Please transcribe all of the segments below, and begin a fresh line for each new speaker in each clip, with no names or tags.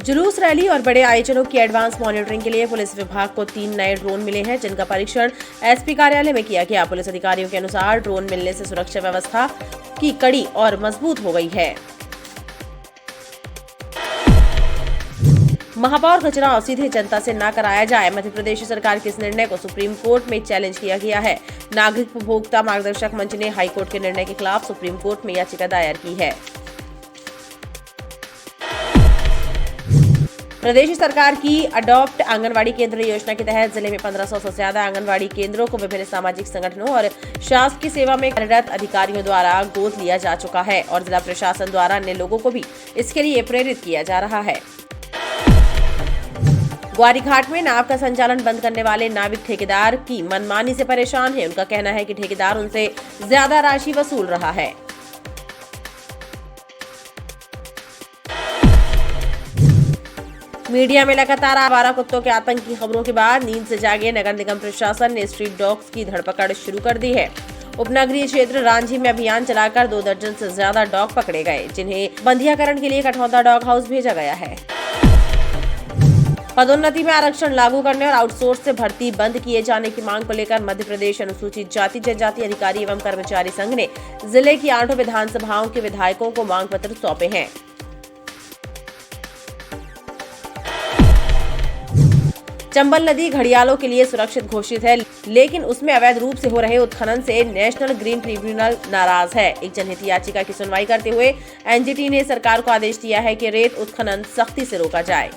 जुलूस, रैली और बड़े आयोजनों की एडवांस मॉनिटरिंग के लिए पुलिस विभाग को 3 नए ड्रोन मिले हैं, जिनका परीक्षण एसपी कार्यालय में किया गया। पुलिस अधिकारियों के अनुसार ड्रोन मिलने से सुरक्षा व्यवस्था की कड़ी और मजबूत हो गई है। महापौर का चुनाव सीधे जनता से न कराया जाए, मध्य प्रदेश सरकार के इस निर्णय को सुप्रीम कोर्ट में चैलेंज किया गया है। नागरिक उपभोक्ता मार्गदर्शक मंच ने हाईकोर्ट के निर्णय के खिलाफ सुप्रीम कोर्ट में याचिका दायर की है। प्रदेश सरकार की अडॉप्ट आंगनवाड़ी केंद्र योजना के तहत जिले में 1500 से ज्यादा आंगनवाड़ी केंद्रों को विभिन्न सामाजिक संगठनों और शासकीय सेवा में कार्यरत अधिकारियों द्वारा गोद लिया जा चुका है और जिला प्रशासन द्वारा अन्य लोगों को भी इसके लिए प्रेरित किया जा रहा है। ग्वारी घाट में नाव का संचालन बंद करने वाले नाविक ठेकेदार की मनमानी से परेशान है। उनका कहना है कि ठेकेदार उनसे ज्यादा राशि वसूल रहा है। मीडिया में लगातार आवारा कुत्तों के आतंक की खबरों के बाद नींद से जागे नगर निगम प्रशासन ने स्ट्रीट डॉग्स की धरपकड़ शुरू कर दी है। उपनगरीय क्षेत्र रांझी में अभियान चलाकर 2 दर्जन से ज्यादा डॉग पकड़े गए, जिन्हें बंधियाकरण के लिए कठौंदा डॉग हाउस भेजा गया है। पदोन्नति में आरक्षण लागू करने और आउटसोर्स से भर्ती बंद किए जाने की मांग को लेकर मध्य प्रदेश अनुसूचित जाति जनजाति अधिकारी एवं कर्मचारी संघ ने जिले की 8 विधानसभाओं के विधायकों को मांग पत्र सौंपे हैं। चंबल नदी घड़ियालों के लिए सुरक्षित घोषित है, लेकिन उसमें अवैध रूप से हो रहे उत्खनन से नेशनल ग्रीन ट्रिब्यूनल नाराज है। एक जनहित याचिका की सुनवाई करते हुए एनजीटी ने सरकार को आदेश दिया है कि रेत उत्खनन सख्ती से रोका जाए।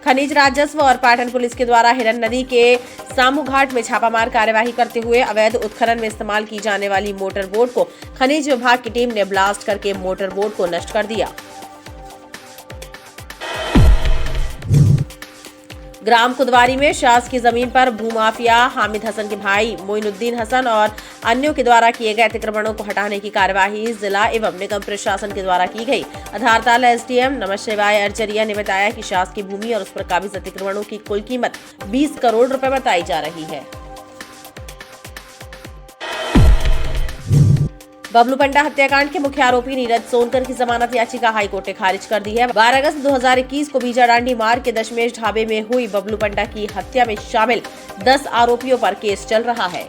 खनिज राजस्व और पाटन पुलिस के द्वारा हिरन नदी के सामू घाट में छापामार कार्यवाही करते हुए अवैध उत्खनन में इस्तेमाल की जाने वाली मोटर बोट को खनिज विभाग की टीम ने ब्लास्ट करके मोटर बोट को नष्ट कर दिया। ग्राम कुदवारी में शासकीय जमीन पर भूमाफिया हामिद हसन के भाई मोइनुद्दीन हसन और अन्यों के द्वारा किए गए अतिक्रमणों को हटाने की कार्यवाही जिला एवं निगम प्रशासन के द्वारा की गई। आधारताल एसडीएम नमः शिवाय अर्चरिया ने बताया कि शासकीय भूमि और उस पर काबिज अतिक्रमणों की कुल कीमत 20 करोड़ रुपए बताई जा रही है। बबलू पंडा हत्याकांड के मुख्य आरोपी नीरज सोनकर की जमानत याचिका हाईकोर्ट ने खारिज कर दी है। 12 अगस्त 2021 को बीजा डांडी मार्ग के दशमेश ढाबे में हुई बबलू पंडा की हत्या में शामिल 10 आरोपियों पर केस चल रहा है।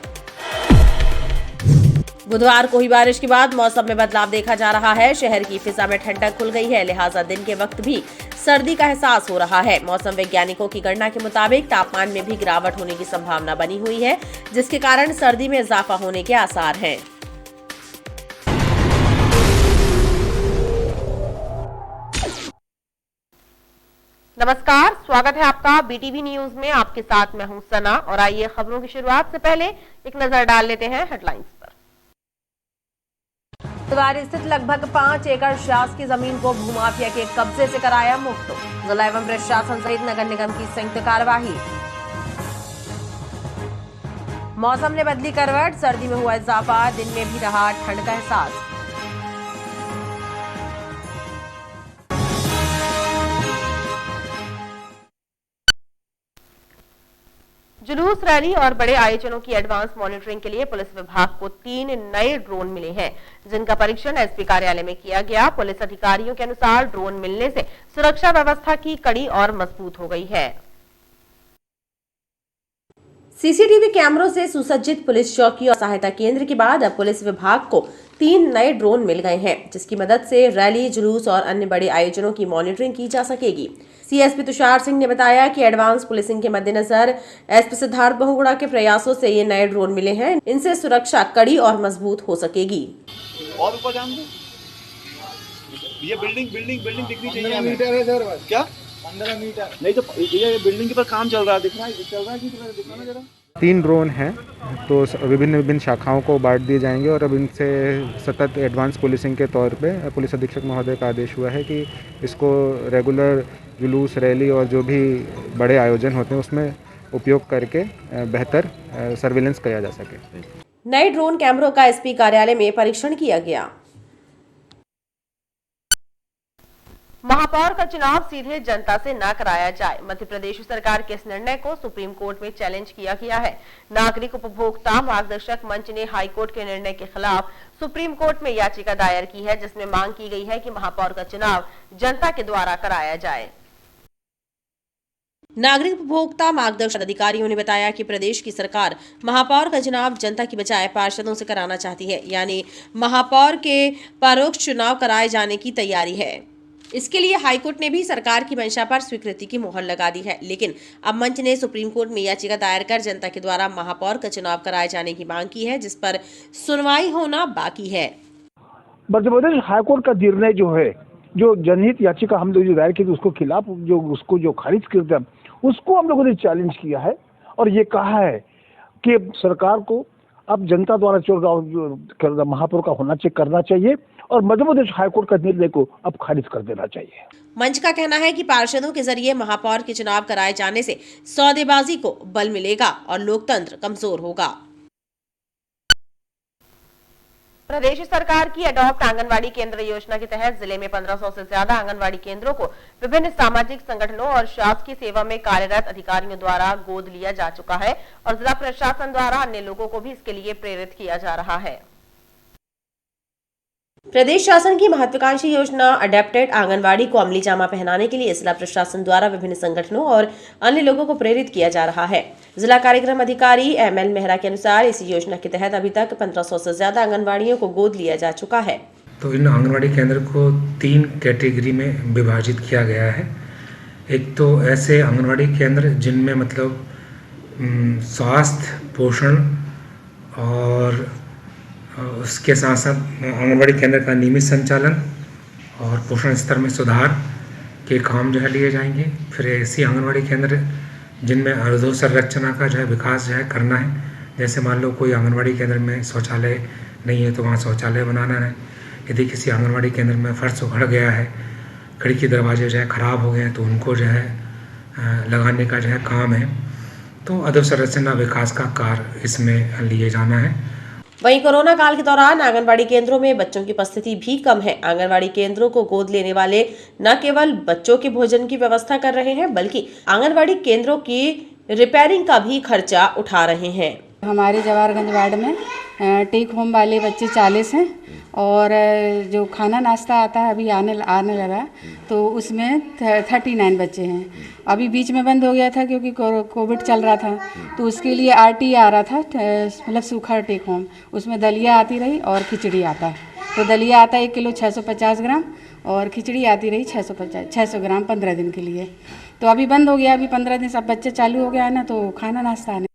बुधवार को हुई बारिश के बाद मौसम में बदलाव देखा जा रहा है। शहर की फिजा में ठंडक खुल गई है, लिहाजा दिन के वक्त भी सर्दी का एहसास हो रहा है। मौसम वैज्ञानिकों की गणना के मुताबिक तापमान में भी गिरावट होने की संभावना बनी हुई है, जिसके कारण सर्दी में इजाफा होने के आसार हैं। नमस्कार, स्वागत है आपका बीटीवी न्यूज में। आपके साथ मैं हूं सना और आइए खबरों की शुरुआत से पहले एक नजर डाल लेते हैं हेडलाइंस पर। बुधवार स्थित लगभग 5 एकड़ शासकीय जमीन को भूमाफिया के कब्जे से कराया मुक्त। जिला एवं प्रशासन सहित नगर निगम की संयुक्त कार्यवाही। मौसम ने बदली करवट, सर्दी में हुआ इजाफा, दिन में भी रहा ठंड का एहसास। जुलूस, रैली और बड़े आयोजनों की एडवांस मॉनिटरिंग के लिए पुलिस विभाग को 3 नए ड्रोन मिले हैं, जिनका परीक्षण एसपी कार्यालय में किया गया। पुलिस अधिकारियों के अनुसार ड्रोन मिलने से सुरक्षा व्यवस्था की कड़ी और मजबूत हो गई है। सीसीटीवी कैमरों से सुसज्जित पुलिस चौकी और सहायता केंद्र के बाद अब पुलिस विभाग को 3 नए ड्रोन मिल गए हैं, जिसकी मदद से रैली, जुलूस और अन्य बड़े आयोजनों की मॉनिटरिंग की जा सकेगी। सीएसपी तुषार सिंह ने बताया कि एडवांस पुलिसिंग के मद्देनजर एसपी सिद्धार्थ बहुगुणा के प्रयासों से ये नए ड्रोन मिले हैं। इनसे सुरक्षा कड़ी और मजबूत हो सकेगी।
और ऊपर जान दो, ये बिल्डिंग दिखनी चाहिए हमें। मीटर है सर, क्या 15 मीटर नहीं तो ये बिल्डिंग के ऊपर काम चल रहा है, दिख रहा है कि दिखा ना जरा।
3 ड्रोन हैं, तो विभिन्न शाखाओं को बांट दिए जाएंगे और अब इनसे सतत एडवांस पुलिसिंग के तौर पे पुलिस अधीक्षक महोदय का आदेश हुआ है कि इसको रेगुलर जुलूस, रैली और जो भी बड़े आयोजन होते हैं उसमें उपयोग करके बेहतर सर्विलेंस किया जा सके।
नए ड्रोन कैमरों का एसपी कार्यालय में परीक्षण किया गया। महापौर का चुनाव सीधे जनता से न कराया जाए, मध्य प्रदेश सरकार के इस निर्णय को सुप्रीम कोर्ट में चैलेंज किया गया है। नागरिक उपभोक्ता मार्गदर्शक मंच ने हाईकोर्ट के निर्णय के खिलाफ सुप्रीम कोर्ट में याचिका दायर की है, जिसमें मांग की गई है कि महापौर का चुनाव जनता के द्वारा कराया जाए। नागरिक उपभोक्ता मार्गदर्शन अधिकारियों ने बताया कि प्रदेश की सरकार महापौर का चुनाव जनता की बजाय पार्षदों से कराना चाहती है, यानी महापौर के परोक्ष चुनाव कराए जाने की तैयारी है। इसके लिए हाईकोर्ट ने भी सरकार की मंशा पर स्वीकृति की मोहर लगा दी है, लेकिन अब मंच ने सुप्रीम कोर्ट में याचिका दायर कर जनता के द्वारा महापौर का चुनाव कराए जाने की मांग की है, जिस पर सुनवाई होना बाकी है।
मध्य प्रदेश हाईकोर्ट का निर्णय जो है, जो जनहित याचिका हम लोग जो दायर की थी उसको खिलाफ जो खारिज कर दिया, उसको हम लोगों ने चैलेंज किया है और ये कहा है कि सरकार को अब जनता द्वारा चुनाव महापौर का करना चाहिए और मध्य प्रदेश हाईकोर्ट का निर्णय को अब खारिज कर देना चाहिए।
मंच का कहना है कि पार्षदों के जरिए महापौर के चुनाव कराए जाने से सौदेबाजी को बल मिलेगा और लोकतंत्र कमजोर होगा। प्रदेश सरकार की अडॉप्ट आंगनवाड़ी केंद्र योजना के तहत जिले में 1500 से ज्यादा आंगनवाड़ी केंद्रों को विभिन्न सामाजिक संगठनों और शासकीय सेवा में कार्यरत अधिकारियों द्वारा गोद लिया जा चुका है और जिला प्रशासन द्वारा अन्य लोगों को भी इसके लिए प्रेरित किया जा रहा है। प्रदेश शासन की महत्वाकांक्षी योजना अडेप्टेड आंगनवाड़ी को अमली जामा पहनाने के लिए जिला प्रशासन द्वारा विभिन्न संगठनों और अन्य लोगों को प्रेरित किया जा रहा है। जिला कार्यक्रम अधिकारी ML मेहरा के अनुसार इस योजना के तहत अभी तक 1500 से ज्यादा आंगनवाड़ियों को गोद लिया जा चुका है।
तो इन आंगनवाड़ी केंद्र को 3 कैटेगरी में विभाजित किया गया है। एक तो ऐसे आंगनवाड़ी केंद्र जिनमें मतलब स्वास्थ्य, पोषण और उसके साथ साथ आंगनवाड़ी केंद्र का नियमित संचालन और पोषण स्तर में सुधार के काम जो है लिए जाएंगे। फिर ऐसी आंगनवाड़ी केंद्र जिनमें अधोसंरचना का जो है विकास जो है करना है, जैसे मान लो कोई आंगनवाड़ी केंद्र में शौचालय नहीं है तो वहाँ शौचालय बनाना है। यदि किसी आंगनवाड़ी केंद्र में फर्श उखड़ गया है, खिड़की दरवाजे जो है ख़राब हो गए हैं तो उनको जो है लगाने का जो है काम है। तो अधोसंरचना विकास का कार्य इसमें लिए जाना है।
वहीं कोरोना काल के दौरान आंगनवाड़ी केंद्रों में बच्चों की उपस्थिति भी कम है। आंगनवाड़ी केंद्रों को गोद लेने वाले न केवल बच्चों के भोजन की व्यवस्था कर रहे हैं, बल्कि आंगनवाड़ी केंद्रों की रिपेयरिंग का भी खर्चा उठा रहे हैं।
हमारे जवाहरगंज वार्ड में टेक होम वाले बच्चे 40 हैं और जो खाना नाश्ता आता है अभी आने लगा, तो उसमें 39 बच्चे हैं। अभी बीच में बंद हो गया था क्योंकि कोविड चल रहा था, तो उसके लिए RT आ रहा था, मतलब सूखा टेक होम। उसमें दलिया आती रही और खिचड़ी आता है। तो दलिया आता 1 किलो 650 ग्राम और खिचड़ी आती रही 600 ग्राम 15 दिन के लिए। तो अभी बंद हो गया, अभी 15 दिन सब बच्चे चालू हो गया है ना, तो खाना नाश्ता आने।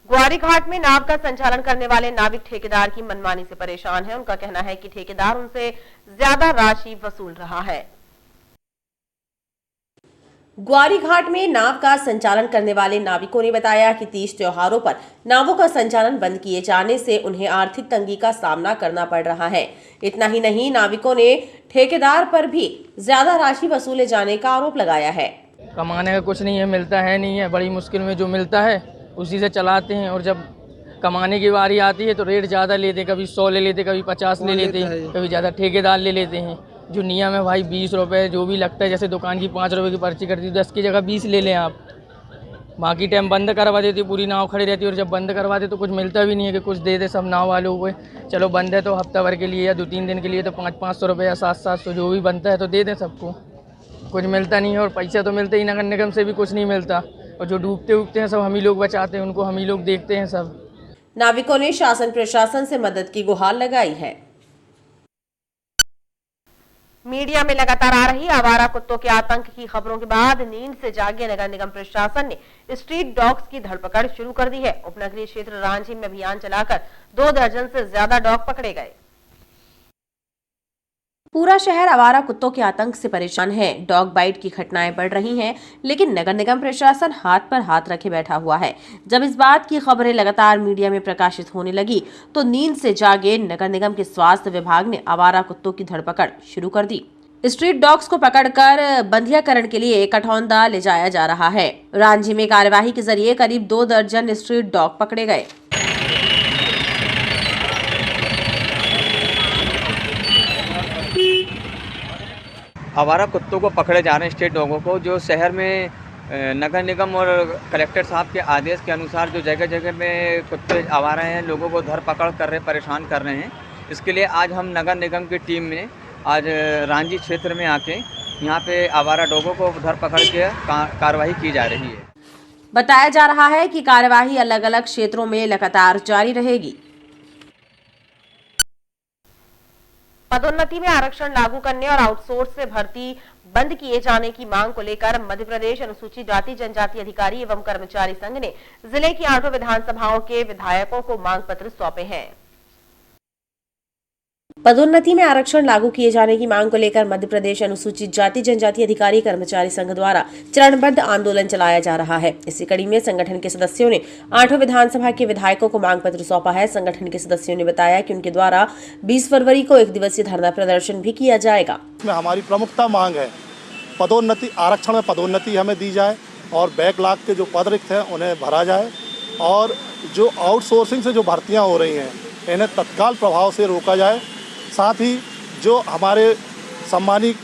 ग्वारी घाट में नाव का संचालन करने वाले नाविक ठेकेदार की मनमानी से परेशान है। उनका कहना है कि ठेकेदार उनसे ज्यादा राशि वसूल रहा है। ग्वारी घाट में नाव का संचालन करने वाले नाविकों ने बताया कि 30 त्योहारों पर नावों का संचालन बंद किए जाने से उन्हें आर्थिक तंगी का सामना करना पड़ रहा है। इतना ही नहीं, नाविकों ने ठेकेदार पर भी ज्यादा राशि वसूले जाने का आरोप लगाया है।
कमाने का कुछ नहीं है, मिलता है नहीं है, बड़ी मुश्किल में जो मिलता है उसी से चलाते हैं। और जब कमाने की बारी आती है तो रेट ज़्यादा लेते हैं, कभी 100 ले लेते, कभी 50 ले लेते हैं, कभी ज़्यादा ठेकेदार ले लेते हैं। जो नियम है भाई 20 रुपये जो भी लगता है, जैसे दुकान की 5 रुपये की पर्ची करती है, 10 की जगह 20 ले लें आप। बाकी टाइम बंद करवा देती है, पूरी नाव खड़ी रहती है, और जब बंद करवाते तो कुछ मिलता भी नहीं है कि कुछ दे दे सब नाव वालों को। चलो बंद है तो हफ्ता भर के लिए या 2-3 दिन के लिए तो 500-500 रुपये या 700-700 जो भी बनता है तो दे दें सबको। कुछ मिलता नहीं है और पैसा तो मिलते ही, नगर निगम से भी कुछ नहीं मिलता, और जो डूबते उगते हैं सब हम ही लोग बचाते हैं, उनको हम ही लोग देखते हैं सब।
नाविकों ने शासन प्रशासन से मदद की गुहार लगाई है। मीडिया में लगातार आ रही आवारा कुत्तों के आतंक की खबरों के बाद नींद से जागे नगर निगम प्रशासन ने स्ट्रीट डॉग्स की धरपकड़ शुरू कर दी है। उपनगरीय क्षेत्र रांची में अभियान चलाकर 2 दर्जन से ज्यादा डॉग पकड़े गए। पूरा शहर आवारा कुत्तों के आतंक से परेशान है। डॉग बाइट की घटनाएं बढ़ रही हैं, लेकिन नगर निगम प्रशासन हाथ पर हाथ रखे बैठा हुआ है। जब इस बात की खबरें लगातार मीडिया में प्रकाशित होने लगी तो नींद से जागे नगर निगम के स्वास्थ्य विभाग ने आवारा कुत्तों की धरपकड़ शुरू कर दी। स्ट्रीट डॉग्स को पकड़कर बंधियाकरण के लिए कठौंदा ले जाया जा रहा है। रांची में कार्यवाही के जरिए करीब 2 दर्जन स्ट्रीट डॉग पकड़े गए।
आवारा कुत्तों को पकड़े जा रहे हैं, स्ट्रीट डॉगों को, जो शहर में नगर निगम और कलेक्टर साहब के आदेश के अनुसार जो जगह जगह में कुत्ते आवारा हैं, लोगों को धर पकड़ कर रहे, परेशान कर रहे हैं। इसके लिए आज हम नगर निगम की टीम में आज रांझी क्षेत्र में आके यहाँ पे आवारा डॉगों को धर पकड़ के कार्रवाई की जा रही है।
बताया जा रहा है कि कार्यवाही अलग अलग क्षेत्रों में लगातार जारी रहेगी। पदोन्नति में आरक्षण लागू करने और आउटसोर्स से भर्ती बंद किए जाने की मांग को लेकर मध्य प्रदेश अनुसूचित जाति जनजाति अधिकारी एवं कर्मचारी संघ ने जिले की 8 विधानसभाओं के विधायकों को मांग पत्र सौंपे हैं। पदोन्नति में आरक्षण लागू किए जाने की मांग को लेकर मध्य प्रदेश अनुसूचित जाति जनजाति अधिकारी कर्मचारी संघ द्वारा चरणबद्ध आंदोलन चलाया जा रहा है। इसी कड़ी में संगठन के सदस्यों ने 8 विधानसभा के विधायकों को मांग पत्र सौंपा है। संगठन के सदस्यों ने बताया कि उनके द्वारा 20 फरवरी को 1 दिवसीय धरना प्रदर्शन भी किया जाएगा।
इसमें हमारी प्रमुखता मांग है पदोन्नति, आरक्षण में पदोन्नति हमें दी जाए और बैकलॉग के जो पद रिक्त हैं उन्हें भरा जाए और जो आउटसोर्सिंग से जो भर्तियाँ हो रही हैं इन्हें तत्काल प्रभाव से रोका जाए। साथ ही जो हमारे सम्मानित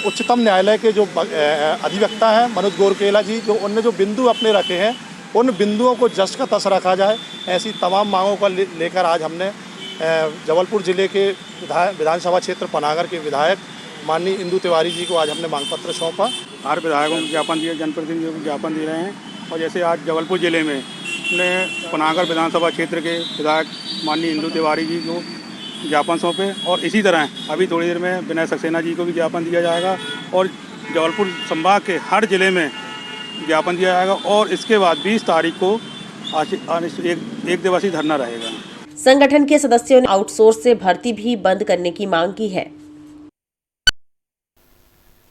उच्चतम न्यायालय के जो अधिवक्ता हैं मनोज गोरकेला जी, जो उनने जो बिंदु अपने रखे हैं उन बिंदुओं को जस का तस रखा जाए। ऐसी तमाम मांगों को लेकर आज हमने जबलपुर जिले के विधानसभा क्षेत्र पनागर के विधायक माननीय इंदु तिवारी जी को आज हमने मांग पत्र सौंपा।
8 विधायकों को ज्ञापन दिए, जनप्रतिनिधियों को ज्ञापन दे रहे हैं। और जैसे आज जबलपुर जिले में ने पनागर विधानसभा क्षेत्र के विधायक माननीय इंदु तिवारी जी को ज्ञापन सौंपे और इसी तरह अभी थोड़ी देर में विनय सक्सेना जी को भी ज्ञापन दिया जाएगा और जबलपुर संभाग के हर जिले में ज्ञापन दिया जाएगा और इसके बाद 20 तारीख को एक दिवसीय धरना रहेगा।
संगठन के सदस्यों ने आउटसोर्स से भर्ती भी बंद करने की मांग की है।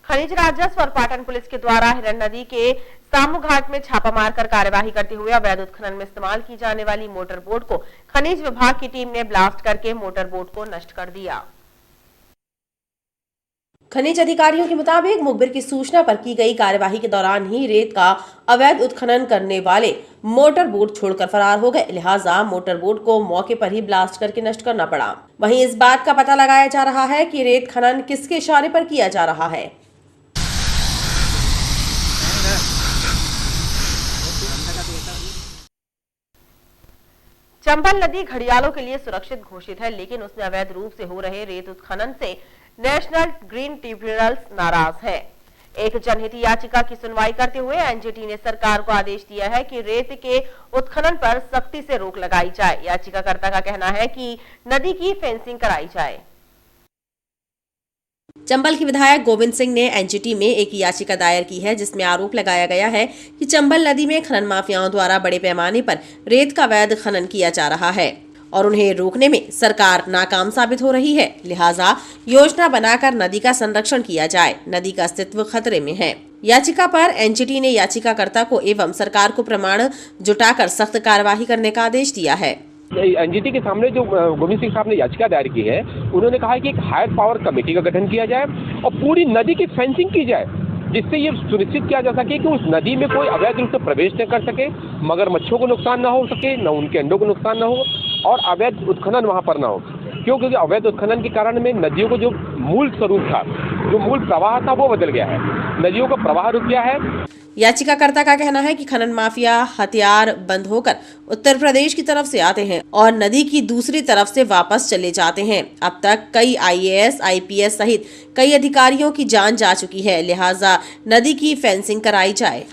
खनिज राजस्व और पाटन पुलिस के द्वारा हिरन नदी के सामू घाट में छापा मारकर कार्यवाही करते हुए अवैध उत्खनन में इस्तेमाल की जाने वाली मोटर बोट को खनिज विभाग की टीम ने ब्लास्ट करके मोटर बोट को नष्ट कर दिया। खनिज अधिकारियों के मुताबिक मुखबिर की सूचना पर की गई कार्यवाही के दौरान ही रेत का अवैध उत्खनन करने वाले मोटर बोट छोड़कर फरार हो गए, लिहाजा मोटर बोट को मौके पर ही ब्लास्ट करके नष्ट करना पड़ा। वहीं इस बात का पता लगाया जा रहा है कि रेत खनन किसके इशारे पर किया जा रहा है। चंबल नदी घड़ियालों के लिए सुरक्षित घोषित है, लेकिन उसमें अवैध रूप से हो रहे रेत उत्खनन से नेशनल ग्रीन ट्रिब्यूनल नाराज है। एक जनहित याचिका की सुनवाई करते हुए एनजीटी ने सरकार को आदेश दिया है कि रेत के उत्खनन पर सख्ती से रोक लगाई जाए। याचिकाकर्ता का कहना है कि नदी की फेंसिंग कराई जाए। चंबल के विधायक गोविंद सिंह ने एनजीटी में एक याचिका दायर की है, जिसमें आरोप लगाया गया है कि चंबल नदी में खनन माफियाओं द्वारा बड़े पैमाने पर रेत का अवैध खनन किया जा रहा है और उन्हें रोकने में सरकार नाकाम साबित हो रही है। लिहाजा योजना बनाकर नदी का संरक्षण किया जाए, नदी का अस्तित्व खतरे में है। याचिका पर एनजीटी ने याचिकाकर्ता को एवं सरकार को प्रमाण जुटाकर सख्त कार्यवाही करने का आदेश दिया है।
एनजीटी के सामने जो गोविंद सिंह साहब ने याचिका दायर की है, उन्होंने कहा है कि एक हायर पावर कमेटी का गठन किया जाए और पूरी नदी की फेंसिंग की जाए, जिससे ये सुनिश्चित किया जा सके कि उस नदी में कोई अवैध रूप से प्रवेश न कर सके, मगरमच्छों को नुकसान न हो सके, न उनके अंडों को नुकसान न हो और अवैध उत्खनन वहाँ पर न हो। क्योंकि अवैध उत्खनन के कारण में नदियों को जो मूल स्वरूप था, जो मूल प्रवाह था, वो बदल गया है, नदियों का प्रवाह रुक गया है।
याचिकाकर्ता का कहना है कि खनन माफिया हथियार बंद होकर उत्तर प्रदेश की तरफ से आते हैं और नदी की दूसरी तरफ से वापस चले जाते हैं। अब तक कई आईएएस, आईपीएस सहित कई अधिकारियों की जान जा चुकी है, लिहाजा नदी की फेंसिंग कराई जाए।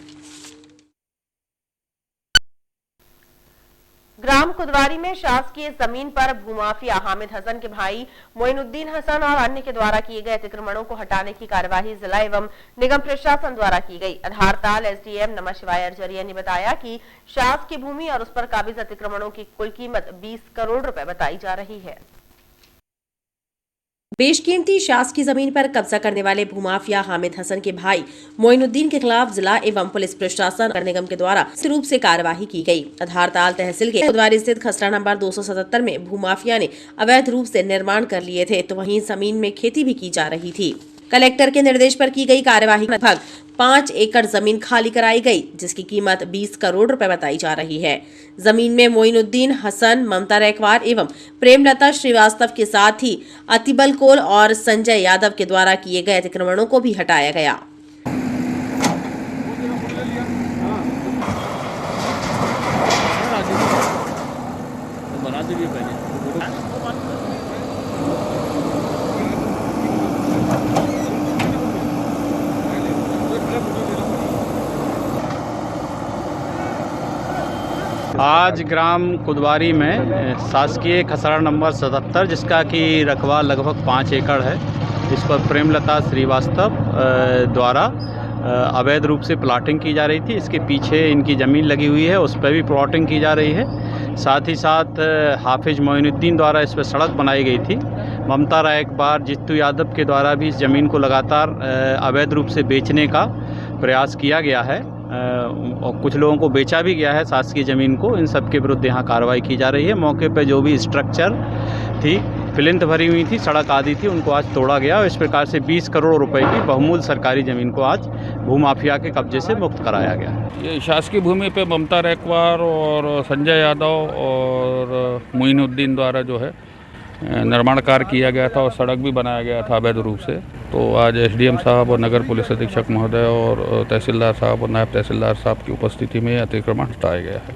ग्राम कुदवारी में शासकीय जमीन पर भूमाफिया हामिद हसन के भाई मोइनुद्दीन हसन और अन्य के द्वारा किए गए अतिक्रमणों को हटाने की कार्यवाही जिला एवं निगम प्रशासन द्वारा की गई। आधारताल एसडीएम नमः शिवाय अर्जरिया ने बताया कि शासकीय भूमि और उस पर काबिज अतिक्रमणों की कुल कीमत 20 करोड़ रुपए बताई जा रही है। बेशकीमती शासकीय जमीन पर कब्जा करने वाले भूमाफिया हामिद हसन के भाई मोइनुद्दीन के खिलाफ जिला एवं पुलिस प्रशासन और निगम के द्वारा रूप से कार्यवाही की गई। आधारताल तहसील के कुदवारी स्थित खसरा नंबर 277 में भूमाफिया ने अवैध रूप से निर्माण कर लिए थे, तो वहीं जमीन में खेती भी की जा रही थी। कलेक्टर के निर्देश पर की गई कार्यवाही में लगभग 5 एकड़ जमीन खाली कराई गई, जिसकी कीमत 20 करोड़ रुपए बताई जा रही है। जमीन में मोइनुद्दीन हसन, ममता रैकवार एवं प्रेमलता श्रीवास्तव के साथ ही अतिबल कोल और संजय यादव के द्वारा किए गए अतिक्रमणों को भी हटाया गया।
आज ग्राम कुदवारी में शासकीय खसरा नंबर 77, जिसका कि रकबा लगभग 5 एकड़ है, इस पर प्रेमलता श्रीवास्तव द्वारा अवैध रूप से प्लाटिंग की जा रही थी। इसके पीछे इनकी ज़मीन लगी हुई है, उस पर भी प्लाटिंग की जा रही है। साथ ही साथ हाफिज मोइनुद्दीन द्वारा इस पर सड़क बनाई गई थी। ममता रैकवार, जित्तू यादव के द्वारा भी इस ज़मीन को लगातार अवैध रूप से बेचने का प्रयास किया गया है और कुछ लोगों को बेचा भी गया है शासकीय ज़मीन को। इन सब के विरुद्ध यहाँ कार्रवाई की जा रही है। मौके पर जो भी स्ट्रक्चर थी, प्लिंथ भरी हुई थी, सड़क आदि थी, उनको आज तोड़ा गया और इस प्रकार से 20 करोड़ रुपए की बहुमूल्य सरकारी ज़मीन को आज भूमाफिया के कब्जे से मुक्त कराया गया है।
ये शासकीय भूमि पे ममता रैकवार और संजय यादव और मोइनुद्दीन द्वारा जो है निर्माण कार्य किया गया था और सड़क भी बनाया गया था अवैध रूप से। तो आज एसडीएम साहब और नगर पुलिस अधीक्षक महोदय और तहसीलदार साहब और नायब तहसीलदार साहब की उपस्थिति में अतिक्रमण हटाया गया है।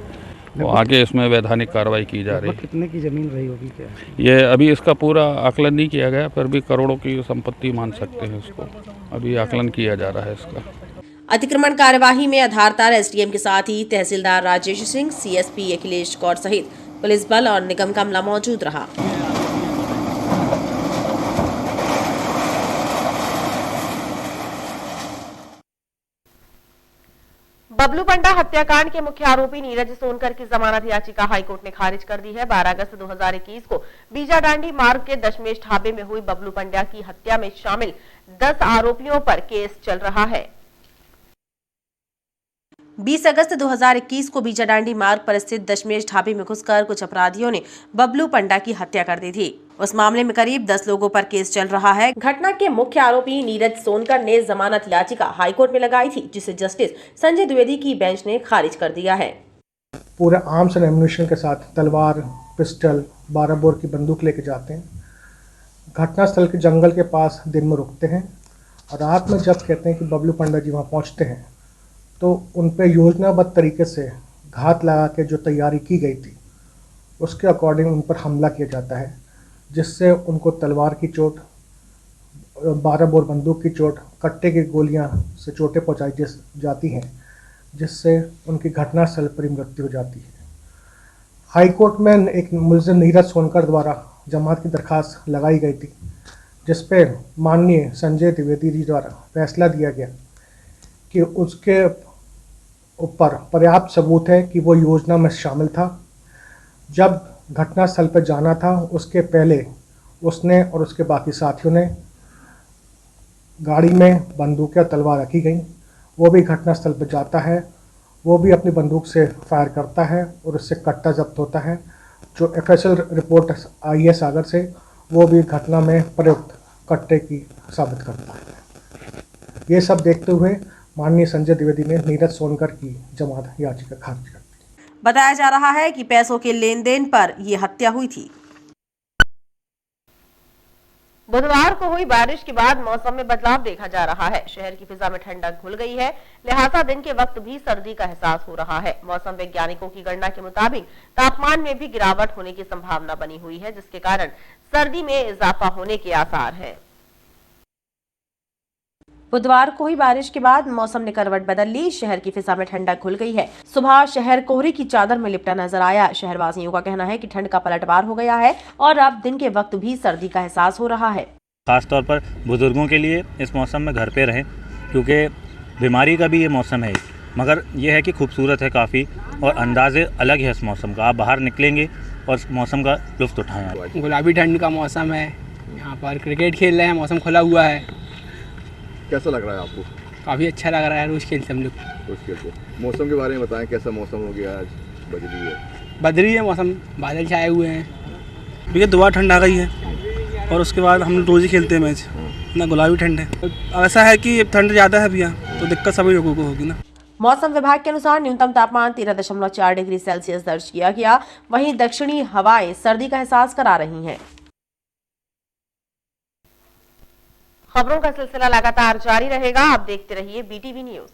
तो आगे इसमें वैधानिक कार्रवाई की जा रही है।
कितने की ज़मीन रही होगी क्या?
ये अभी इसका पूरा आकलन नहीं किया गया, फिर भी करोड़ों की संपत्ति मान सकते हैं इसको। अभी आकलन किया जा रहा है इसका।
अतिक्रमण कार्यवाही में आधारतार एसडीएम के साथ ही तहसीलदार राजेश सिंह, सीएसपी अखिलेश कौर सहित पुलिस बल और निगम का अमला मौजूद रहा। बबलू पंडा हत्याकांड के मुख्य आरोपी नीरज सोनकर की जमानत याचिका हाईकोर्ट ने खारिज कर दी है। 12 अगस्त 2021 को बीजाडांडी मार्ग के दशमेश ढाबे में हुई बबलू पंडा की हत्या में शामिल 10 आरोपियों पर केस चल रहा है। 20 अगस्त 2021 को बीजाडांडी मार्ग पर स्थित दशमेश ढाबे में घुसकर कुछ अपराधियों ने बबलू पंडा की हत्या कर दी थी। उस मामले में करीब 10 लोगों पर केस चल रहा है। घटना के मुख्य आरोपी नीरज सोनकर ने जमानत याचिका हाईकोर्ट में लगाई थी, जिसे जस्टिस संजय द्विवेदी की बेंच ने खारिज कर दिया है।
पूरे आर्म्स एंड एम्युनिशन के साथ तलवार, पिस्टल, 12 बोर की बंदूक लेके जाते हैं। घटनास्थल के जंगल के पास दिन में रुकते हैं और रात में जब कहते हैं कि बबलू पंडा जी वहाँ पहुँचते हैं तो उन पर योजनाबद्ध तरीके से घात लगा के जो तैयारी की गई थी उसके अकॉर्डिंग उन पर हमला किया जाता है, जिससे उनको तलवार की चोट, 12 बोर बंदूक की चोट, कट्टे की गोलियां से चोटें पहुंचाई जाती हैं, जिससे उनकी घटनास्थल पर मृत्यु हो जाती है। हाई कोर्ट में एक मुलजिम नीरज सोनकर द्वारा जमानत की दरखास्त लगाई गई थी, जिस पे माननीय संजय द्विवेदी जी द्वारा फैसला दिया गया कि उसके ऊपर पर्याप्त सबूत है कि वो योजना में शामिल था। जब घटनास्थल पर जाना था उसके पहले उसने और उसके बाकी साथियों ने गाड़ी में बंदूक या तलवार रखी गई। वो भी घटनास्थल पर जाता है, वो भी अपनी बंदूक से फायर करता है और उससे कट्टा जब्त होता है। जो ऑफिशियल रिपोर्ट आई है सागर से, वो भी घटना में प्रयुक्त कट्टे की साबित करता है। ये सब देखते हुए माननीय संजय द्विवेदी ने नीरज सोनकर की जमानत याचिका खारिज कर दी।
बताया जा रहा है कि पैसों के लेन देन पर यह हत्या हुई थी। बुधवार को हुई बारिश के बाद मौसम में बदलाव देखा जा रहा है। शहर की फिजा में ठंडक घुल गई है, लिहाजा दिन के वक्त भी सर्दी का एहसास हो रहा है। मौसम वैज्ञानिकों की गणना के मुताबिक तापमान में भी गिरावट होने की संभावना बनी हुई है, जिसके कारण सर्दी में इजाफा होने के आसार हैं। बुधवार को हुई बारिश के बाद मौसम ने करवट बदल ली। शहर की फिजा में ठंडक घुल गई है। सुबह शहर कोहरे की चादर में लिपटा नजर आया। शहरवासियों का कहना है कि ठंड का पलटवार हो गया है और अब दिन के वक्त भी सर्दी का एहसास हो रहा है।
खासतौर पर बुजुर्गों के लिए इस मौसम में घर पे रहें, क्योंकि बीमारी का भी ये मौसम है, मगर ये है कि खूबसूरत है काफ़ी और अंदाजे अलग है इस मौसम का। आप बाहर निकलेंगे और इस मौसम का लुत्फ़ उठाएं।
गुलाबी ठंड का मौसम है, यहाँ पर क्रिकेट खेल रहे हैं, मौसम खुला हुआ है।
कैसा लग रहा है आपको?
काफ़ी अच्छा लग रहा है, रोज़ खेलते हम लोग।
रोज़ खेलते। मौसम के बारे में बताएं, कैसा मौसम हो गया आज?
बदली है मौसम, बादल छाए हुए हैं।
ठीक है, दोबारा ठंड आ गई है और उसके बाद हम रोज़ ही खेलते हैं मैच।
ना गुलाबी ठंड है। ऐसा है कि ठंड ज़्यादा है भैया, तो दिक्कत सभी लोगों को होगी ना।
मौसम विभाग के अनुसार न्यूनतम तापमान 13.4 डिग्री सेल्सियस दर्ज किया गया। वहीं दक्षिणी हवाएं सर्दी का एहसास करा रही हैं। खबरों का सिलसिला लगातार जारी रहेगा। आप देखते रहिए BTV न्यूज।